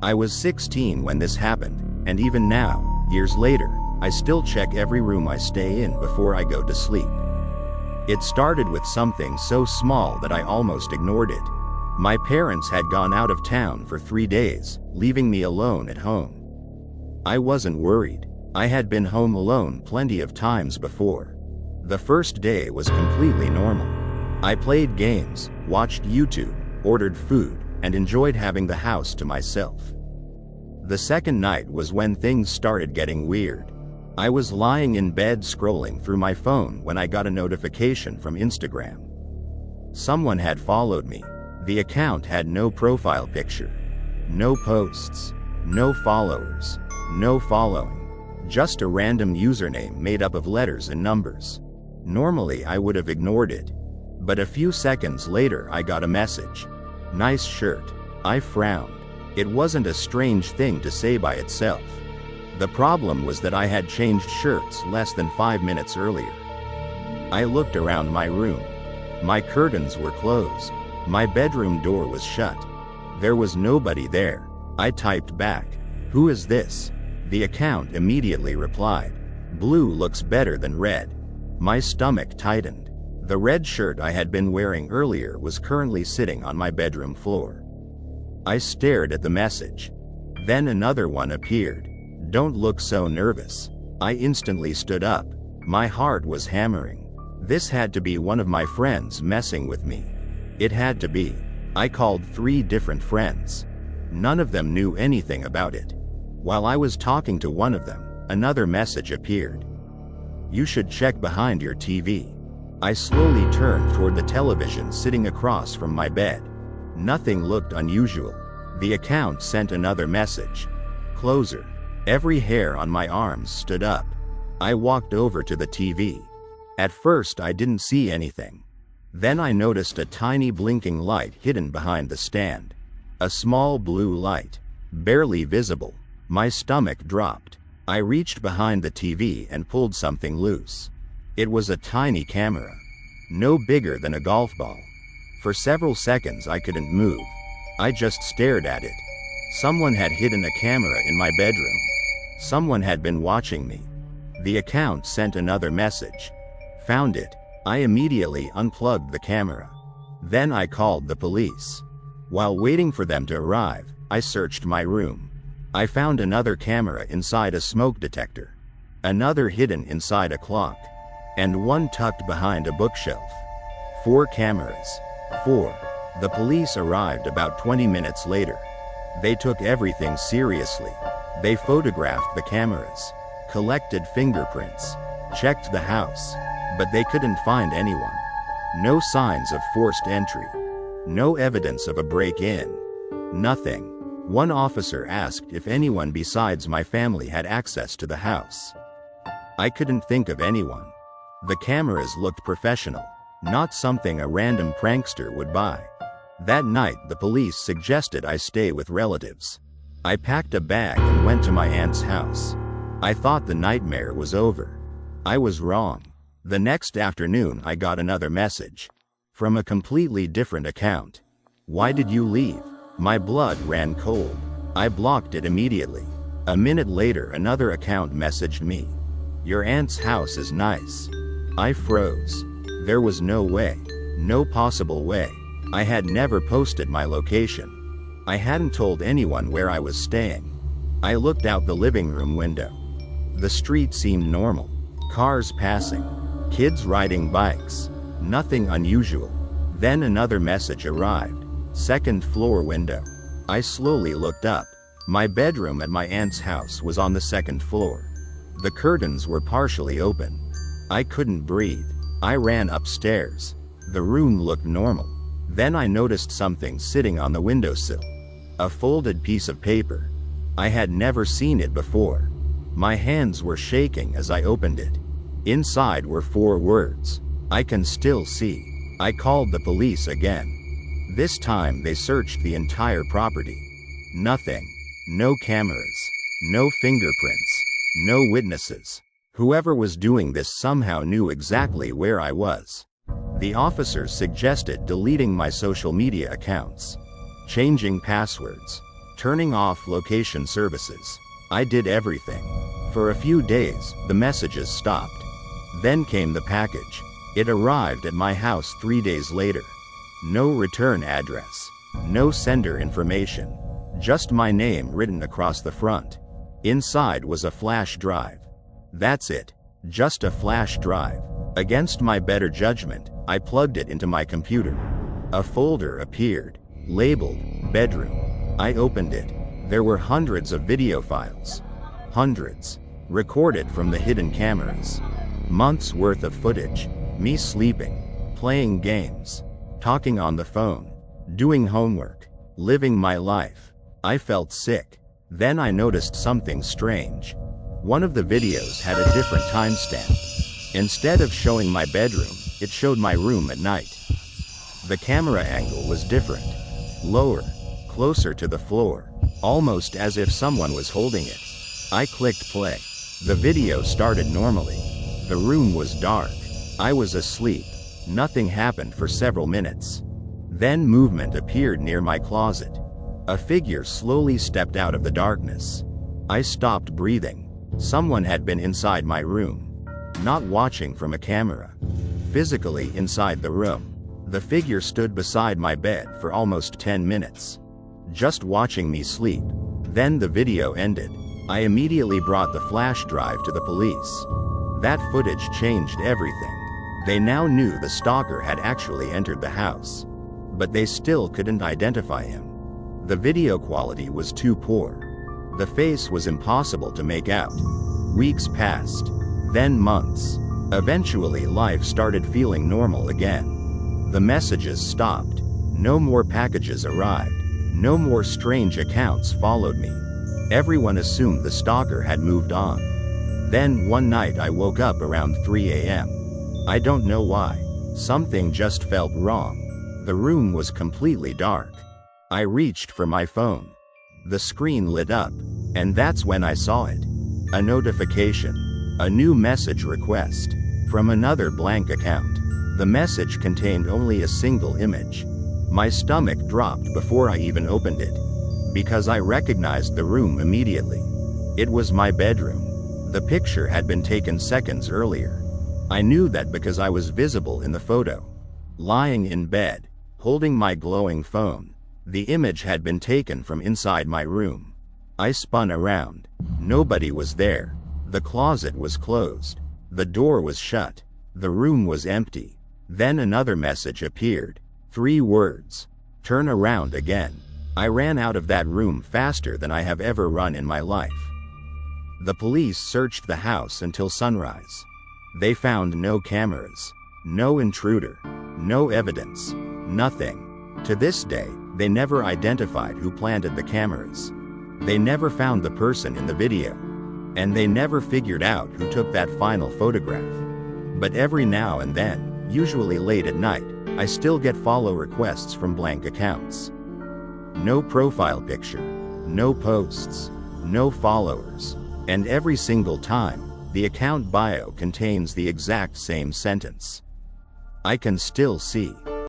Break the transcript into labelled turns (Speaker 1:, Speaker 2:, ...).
Speaker 1: I was 16 when this happened, and even now, years later, I still check every room I stay in before I go to sleep. It started with something so small that I almost ignored it. My parents had gone out of town for 3 days, leaving me alone at home. I wasn't worried. I had been home alone plenty of times before. The first day was completely normal. I played games, watched YouTube, ordered food, and enjoyed having the house to myself. The second night was when things started getting weird. I was lying in bed scrolling through my phone when I got a notification from Instagram. Someone had followed me. The account had no profile picture, no posts, no followers, no following, just a random username made up of letters and numbers. Normally I would have ignored it, but a few seconds later I got a message. "Nice shirt." I frowned. It wasn't a strange thing to say by itself. The problem was that I had changed shirts less than 5 minutes earlier. I looked around my room. My curtains were closed. My bedroom door was shut. There was nobody there. I typed back, "Who is this?" The account immediately replied, "Blue looks better than red." My stomach tightened. The red shirt I had been wearing earlier was currently sitting on my bedroom floor. I stared at the message. Then another one appeared. "Don't look so nervous." I instantly stood up. My heart was hammering. This had to be one of my friends messing with me. It had to be. I called 3 different friends. None of them knew anything about it. While I was talking to one of them, another message appeared. "You should check behind your TV." I slowly turned toward the television sitting across from my bed. Nothing looked unusual. The account sent another message. "Closer." Every hair on my arms stood up. I walked over to the TV. At first I didn't see anything. Then I noticed a tiny blinking light hidden behind the stand. A small blue light. Barely visible. My stomach dropped. I reached behind the TV and pulled something loose. It was a tiny camera. No bigger than a golf ball. For several seconds I couldn't move. I just stared at it. Someone had hidden a camera in my bedroom. Someone had been watching me. The account sent another message. "Found it." I immediately unplugged the camera. Then I called the police. While waiting for them to arrive, I searched my room. I found another camera inside a smoke detector, another hidden inside a clock, and one tucked behind a bookshelf. 4 cameras. 4. The police arrived about 20 minutes later. They took everything seriously. They photographed the cameras, collected fingerprints, checked the house, but they couldn't find anyone. No signs of forced entry. No evidence of a break-in. Nothing. One officer asked if anyone besides my family had access to the house. I couldn't think of anyone. The cameras looked professional, not something a random prankster would buy. That night the police suggested I stay with relatives. I packed a bag and went to my aunt's house. I thought the nightmare was over. I was wrong. The next afternoon I got another message. From a completely different account. "Why did you leave?" My blood ran cold. I blocked it immediately. A minute later another account messaged me. "Your aunt's house is nice." I froze. There was no way. No possible way. I had never posted my location. I hadn't told anyone where I was staying. I looked out the living room window. The street seemed normal. Cars passing. Kids riding bikes. Nothing unusual. Then another message arrived. "Second floor window." I slowly looked up. My bedroom at my aunt's house was on the 2nd floor. The curtains were partially open. I couldn't breathe. I ran upstairs. The room looked normal. Then I noticed something sitting on the windowsill. A folded piece of paper. I had never seen it before. My hands were shaking as I opened it. Inside were 4 words. "I can still see." I called the police again. This time they searched the entire property. Nothing. No cameras. No fingerprints. No witnesses. Whoever was doing this somehow knew exactly where I was. The officers suggested deleting my social media accounts, changing passwords, turning off location services. I did everything. For a few days, the messages stopped. Then came the package. It arrived at my house 3 days later. No return address. No sender information. Just my name written across the front. Inside was a flash drive. That's it. Just a flash drive. Against my better judgment, I plugged it into my computer. A folder appeared, labeled bedroom. I opened it. There were hundreds of video files. Hundreds. Recorded from the hidden cameras. Months worth of footage. Me sleeping, playing games, talking on the phone, doing homework, living my life. I felt sick. Then I noticed something strange. One of the videos had a different timestamp. Instead of showing my bedroom, it showed my room at night. The camera angle was different. Lower, closer to the floor, almost as if someone was holding it. I clicked play. The video started normally. The room was dark. I was asleep. Nothing happened for several minutes. Then movement appeared near my closet. A figure slowly stepped out of the darkness. I stopped breathing. Someone had been inside my room. Not watching from a camera. Physically inside the room. The figure stood beside my bed for almost 10 minutes. Just watching me sleep. Then the video ended. I immediately brought the flash drive to the police. That footage changed everything. They now knew the stalker had actually entered the house. But they still couldn't identify him. The video quality was too poor. The face was impossible to make out. Weeks passed. Then months. Eventually life started feeling normal again. The messages stopped. No more packages arrived. No more strange accounts followed me. Everyone assumed the stalker had moved on. Then one night I woke up around 3 a.m. I don't know why. Something just felt wrong. The room was completely dark. I reached for my phone. The screen lit up, and that's when I saw it. A notification. A new message request. From another blank account. The message contained only a single image. My stomach dropped before I even opened it. Because I recognized the room immediately. It was my bedroom. The picture had been taken seconds earlier. I knew that because I was visible in the photo. Lying in bed, holding my glowing phone. The image had been taken from inside my room. I spun around. Nobody was there. The closet was closed. The door was shut. The room was empty. Then another message appeared. 3 words. Turn around again. I ran out of that room faster than I have ever run in my life. The police searched the house until sunrise. They found no cameras, no intruder, no evidence, nothing. To this day, they never identified who planted the cameras. They never found the person in the video. And they never figured out who took that final photograph. But every now and then, usually late at night, I still get follow requests from blank accounts. No profile picture, no posts, no followers, and every single time, the account bio contains the exact same sentence. I can still see.